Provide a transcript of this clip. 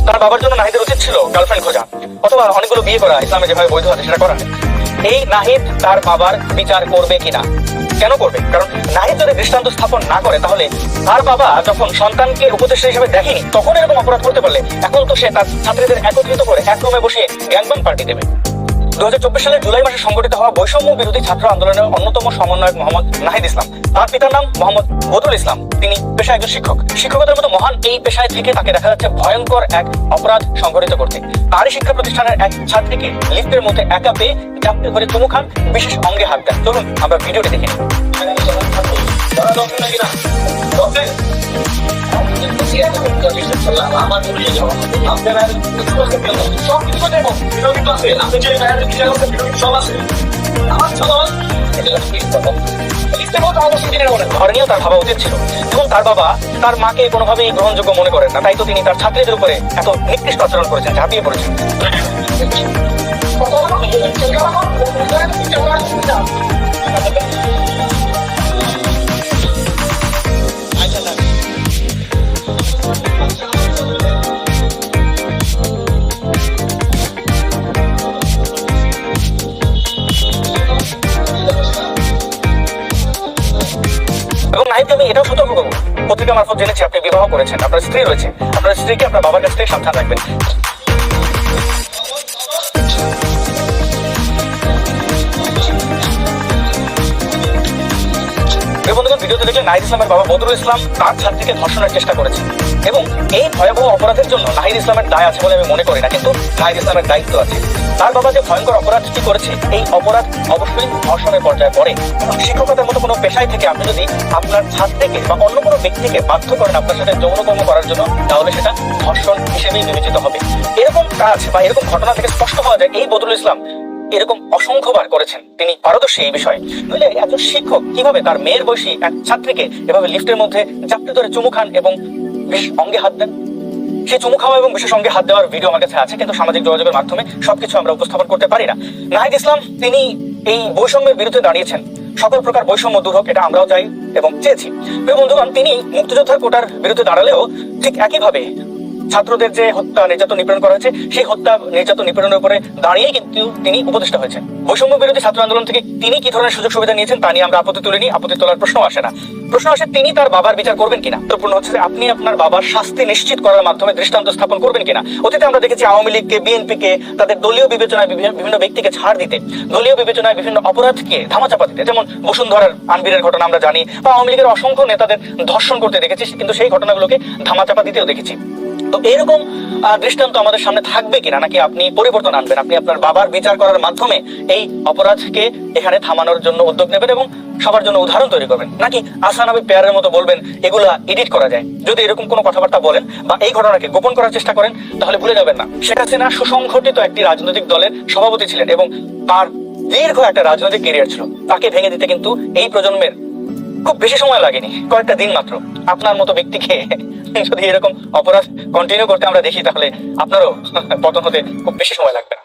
তার বাবার জন্য নাহিদের উচিত ছিল গার্লফ্রেন্ড খোঁজা অথবা অনেকগুলো বিয়ে করা, ইসলামে যেভাবে বৈধ আছে সেটা করা। এই নাহিদ তার বাবার বিচার করবে কিনা? কেন করবে? কারণ নাহিদ যদি দৃষ্টান্ত স্থাপন না করে, তাহলে তার বাবা যখন সন্তানকে উপদেষ্টা হিসেবে দেখেনি তখন এরকম অপরাধ করতে পারলে এখন তো সে তার ছাত্রীদের একত্রিত করে এক রুমে বসে গ্যাংবাং পার্টি দেবে। 2024 সালের জুলাই মাসে সংগঠিত হওয়া বৈষম্য বিরোধী ছাত্র আন্দোলনের অন্যতম সমন্বয়ক মোহাম্মদ নাহিদ ইসলাম, তার পিতার নাম মোহাম্মদ বদরুল ইসলাম। তিনি পেশায় একজন শিক্ষক। শিক্ষকতার মতো মহান এই পেশায় থেকে তাকে দেখা যাচ্ছে ভয়ঙ্কর এক অপরাধ সংঘটিত করতে। তারই শিক্ষা প্রতিষ্ঠানের এক ছাত্রীকে লিফটের মধ্যে একা পেয়ে চাপতে ধরে চুমু খান, বিশেষ অঙ্গে হাত দেন। চলুন আমরা ভিডিওটি দেখে নিই। ধরনীয় তার ভাবা উচিত ছিল, এবং তার বাবা তার মাকে কোনোভাবেই গ্রহণযোগ্য মনে করেন না, তাই তো তিনি তার ছাত্রীদের উপরে এত নিকৃষ্ট আচরণ করেছেন, ঝাঁপিয়ে পড়েছেন। এবং নাহিদকে আমি এটাও সতর্ক করবো, পত্রিকা মারফত জেনেছি আপনি বিবাহ করেছেন, আপনার স্ত্রী রয়েছে, আপনার স্ত্রীকে আপনার বাবার কাছ থেকে সাবধান রাখবেন। বন্ধুগণ, ভিডিওতে দেখলে নাহিদ ইসলামের বাবা বদরুল ইসলাম তার ছাত্রীকে ধর্ষণের চেষ্টা করেছেন, এবং এই ভয়াবহ অপরাধের জন্য নাহিদ ইসলামের দায় আছে বলে আমি মনে করি না, কিন্তু নাহিদ ইসলামের দায়িত্ব আছে। তার বাবা যে ভয়ঙ্কর অপরাধটি করেছে, এই অপরাধ অবশ্যই ধর্ষণের পর্যায়ে পড়ে। শিক্ষকতার মতো কোনো পেশায় থেকে আপনি যদি আপনার ছাত্রীকে বা অন্য কোনো ব্যক্তিকে বাধ্য করেন আপনার সাথে যৌনকর্ম করার জন্য, তাহলে সেটা ধর্ষণ হিসেবেই বিবেচিত হবে। এরকম কাজ বা এরকম ঘটনা থেকে স্পষ্ট হওয়া যায় এই বদরুল ইসলাম এরকম অসংখ্যবার করেছেন, তিনি পারদর্শী এই বিষয়ে। নইলে একজন শিক্ষক কিভাবে তার মেয়ের বয়সী এক ছাত্রীকে এভাবে লিফটের মধ্যে চাপতে ধরে চুমু খান এবং বিশেষ অঙ্গে হাত দেন? সেই চুমু খাওয়া এবং বিশেষ অঙ্গে হাত দেওয়ার ভিডিও আমার কাছে আছে, কিন্তু সামাজিক যোগাযোগের মাধ্যমে সবকিছু আমরা উপস্থাপন করতে পারি না। নাহিদ ইসলাম তিনি এই বৈষম্যের বিরুদ্ধে দাঁড়িয়েছেন, সকল প্রকার বৈষম্য দূর হোক, এটা আমরাও চাই এবং চেয়েছি। প্রিয় বন্ধুগণ, তিনি মুক্তিযোদ্ধার কোটার বিরুদ্ধে দাঁড়ালেও ঠিক একইভাবে ছাত্রদের যে হত্যা নির্যাতন নিপীড়ন করা হয়েছে, সেই হত্যা নির্যাতন নিপীড়নের উপরে দাঁড়িয়েই কিন্তু তিনি উপদেষ্টা হয়েছেন। বৈষম্য বিরোধী ছাত্র আন্দোলন থেকে তিনি কি ধরনের সুযোগ সুবিধা নিয়েছেন তা নিয়ে আমরা আপত্তি তুলিনি, আপত্তি তোলার প্রশ্ন আসে না। প্রশ্ন আসে তিনি তার বাবার বিচার করবেন কিনা। গুরুত্বপূর্ণ হচ্ছে যে আপনি আপনার বাবার শাস্তি নিশ্চিত করার মাধ্যমে দৃষ্টান্ত স্থাপন করবেন কিনা। অতীতে আমরা দেখেছি আওয়ামী লীগকে, বিএনপিকে তাদের দলীয় বিবেচনায় বিভিন্ন ব্যক্তিকে ছাড় দিতে, দলীয় বিবেচনায় বিভিন্ন অপরাধকে ধামাচাপা দিতে, যেমন বসুন্ধরার আনবীরের ঘটনা আমরা জানি, বা আওয়ামী লীগের অসংখ্য নেতাদের ধর্ষণ করতে দেখেছি, কিন্তু সেই ঘটনাগুলোকে ধামাচাপা দিতেও দেখেছি। তো এরকম দৃষ্টান্ত আমাদের সামনে থাকবে কিনা, নাকি আপনি পরিবর্তন আনবেন, আপনি আপনার বাবার বিচার করার মাধ্যমে এই অপরাধকে এখানে থামানোর জন্য উদ্যোগ নেবেন এবং সবার জন্য উদাহরণ তৈরি করবেন, নাকি আসান হাবিব পেয়ারের মতো বলবেন এগুলা এডিট করা যায়? যদি এরকম কোনো কথাবার্তা বলেন বা এই ঘটনাকে গোপন করার চেষ্টা করেন, তাহলে ভুলে যাবেন না শেখ হাসিনা সুসংগঠিত একটি রাজনৈতিক দলের সভাপতি ছিলেন এবং তার দীর্ঘ একটা রাজনৈতিক ক্যারিয়ার ছিল। তাকে ভেঙে দিতে কিন্তু এই প্রজন্মের খুব বেশি সময় লাগেনি, কয়েকটা দিন মাত্র। আপনার মতো ব্যক্তিকে যদি এরকম অপরাধ কন্টিনিউ করতে আমরা দেখি, তাহলে আপনারও পতন হতে খুব বেশি সময় লাগবে না।